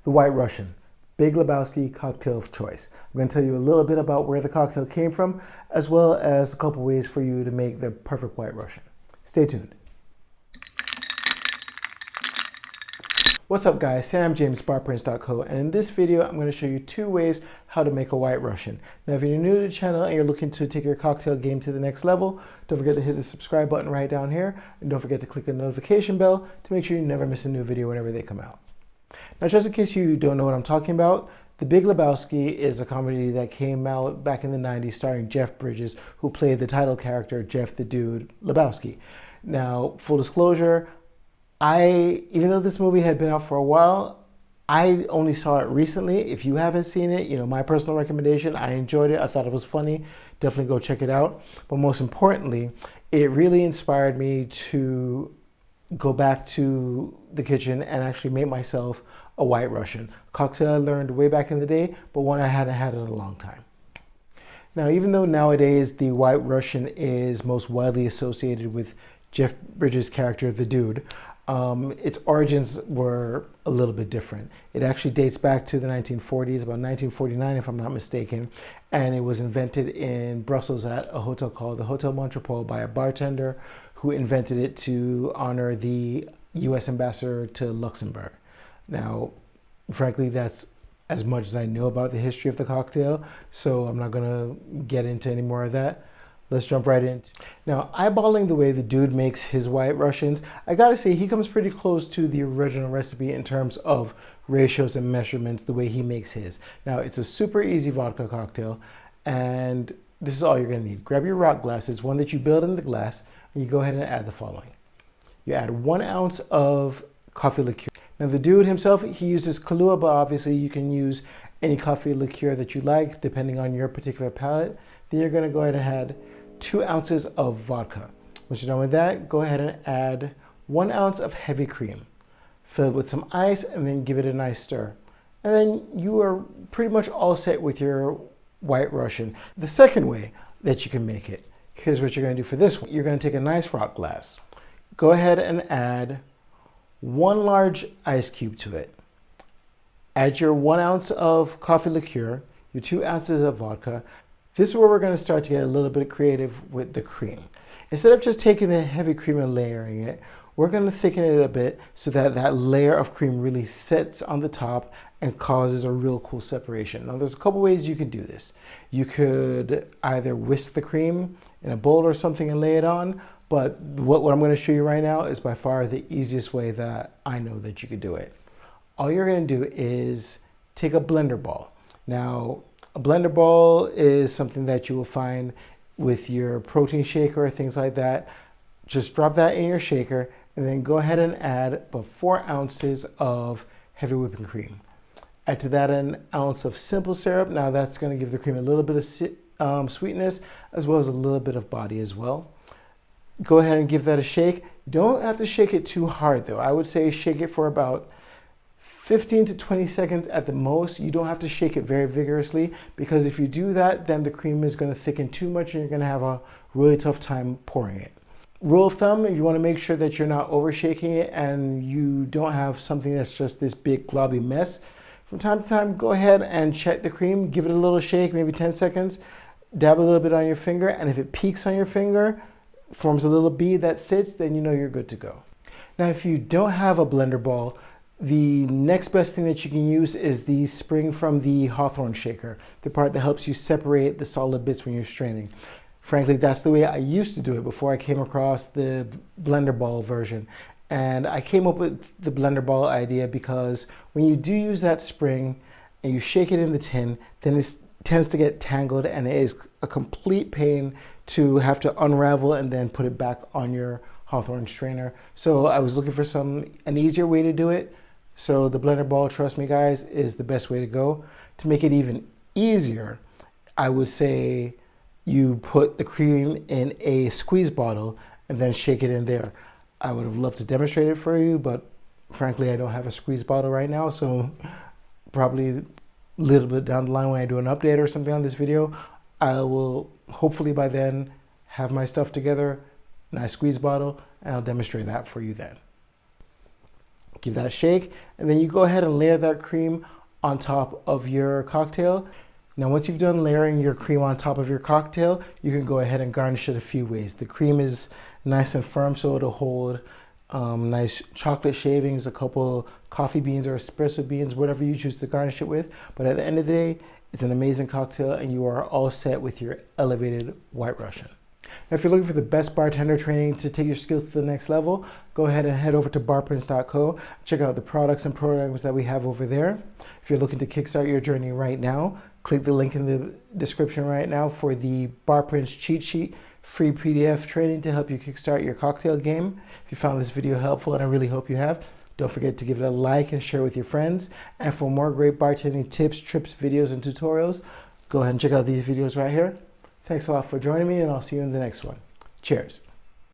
the White Russian, Big Lebowski cocktail of choice. I'm going to tell you a little bit about where the cocktail came from, as well as a couple ways for you to make the perfect White Russian. Stay tuned. What's up guys, Sam James, Barprints.co, and in this video I'm going to show you 2 ways how to make a White Russian. Now if you're new to the channel and you're looking to take your cocktail game to the next level, don't forget to hit the subscribe button right down here, and don't forget to click the notification bell to make sure you never miss a new video whenever they come out. Now just in case you don't know what I'm talking about, The Big Lebowski is a comedy that came out back in the 90s starring Jeff Bridges, who played the title character Jeff the Dude Lebowski. Now full disclosure, even though this movie had been out for a while, I only saw it recently. If you haven't seen it, my personal recommendation, I enjoyed it. I thought it was funny. Definitely go check it out. But most importantly, it really inspired me to go back to the kitchen and actually make myself a White Russian. A cocktail I learned way back in the day, but one I hadn't had in a long time. Now, even though nowadays the White Russian is most widely associated with Jeff Bridges' character, the Dude, its origins were a little bit different. It actually dates back to the 1940s, about 1949 if I'm not mistaken, and it was invented in Brussels at a hotel called the Hotel Montreal by a bartender who invented it to honor the US ambassador to Luxembourg. Now, frankly, that's as much as I know about the history of the cocktail, so I'm not gonna get into any more of that. Let's jump right in. Now, eyeballing the way the Dude makes his White Russians, I gotta say he comes pretty close to the original recipe in terms of ratios and measurements, the way he makes his. Now, it's a super easy vodka cocktail, and this is all you're gonna need. Grab your rock glass, it's one that you build in the glass, and you go ahead and add the following. You add 1 ounce of coffee liqueur. Now, the Dude himself, he uses Kahlua, but obviously you can use any coffee liqueur that you like, depending on your particular palate. Then you're gonna go ahead and add 2 ounces of vodka. Once you're done with that, go ahead and add 1 ounce of heavy cream. Fill it with some ice and then give it a nice stir. And then you are pretty much all set with your White Russian. The second way that you can make it, here's what you're gonna do for this one. You're gonna take a nice rock glass. Go ahead and add 1 large ice cube to it. Add your 1 ounce of coffee liqueur, your 2 ounces of vodka. This is where we're going to start to get a little bit creative with the cream. Instead of just taking the heavy cream and layering it, we're going to thicken it a bit so that that layer of cream really sits on the top and causes a real cool separation. Now, there's a couple ways you can do this. You could either whisk the cream in a bowl or something and lay it on, but what I'm going to show you right now is by far the easiest way that I know that you could do it. All you're going to do is take a blender ball. Now, a blender ball is something that you will find with your protein shaker or things like that. Just drop that in your shaker and then go ahead and add about 4 ounces of heavy whipping cream. Add to that 1 ounce of simple syrup. Now that's going to give the cream a little bit of sweetness as well as a little bit of body as well. Go ahead and give that a shake. You don't have to shake it too hard though. I would say shake it for about 15 to 20 seconds at the most. You don't have to shake it very vigorously, because if you do that, then the cream is going to thicken too much and you're going to have a really tough time pouring it. Rule of thumb, if you want to make sure that you're not over shaking it and you don't have something that's just this big globby mess, from time to time, go ahead and check the cream, give it a little shake, maybe 10 seconds, dab a little bit on your finger, and if it peaks on your finger, forms a little bead that sits, then you know you're good to go. Now, if you don't have a blender ball, the next best thing that you can use is the spring from the Hawthorne shaker, the part that helps you separate the solid bits when you're straining. Frankly, that's the way I used to do it before I came across the blender ball version. And I came up with the blender ball idea because when you do use that spring and you shake it in the tin, then it tends to get tangled and it is a complete pain to have to unravel and then put it back on your Hawthorne strainer. So I was looking for an easier way to do it. So the blender ball, trust me guys, is the best way to go. To make it even easier, I would say you put the cream in a squeeze bottle and then shake it in there. I would have loved to demonstrate it for you, but frankly, I don't have a squeeze bottle right now. So probably a little bit down the line when I do an update or something on this video, I will hopefully by then have my stuff together, nice squeeze bottle, and I'll demonstrate that for you then. give that a shake, and then you go ahead and layer that cream on top of your cocktail. Now, once you've done layering your cream on top of your cocktail, you can go ahead and garnish it a few ways. The cream is nice and firm, so it'll hold nice chocolate shavings, a couple coffee beans or espresso beans, whatever you choose to garnish it with. But at the end of the day, it's an amazing cocktail and you are all set with your elevated White Russian. Now, if you're looking for the best bartender training to take your skills to the next level, go ahead and head over to barprints.co. Check out the products and programs that we have over there. If you're looking to kickstart your journey right now, click the link in the description right now for the Barprints cheat sheet, free PDF training to help you kickstart your cocktail game. If you found this video helpful, and I really hope you have, don't forget to give it a like and share with your friends. And for more great bartending tips, trips, videos, and tutorials, go ahead and check out these videos right here. Thanks a lot for joining me, and I'll see you in the next one. Cheers.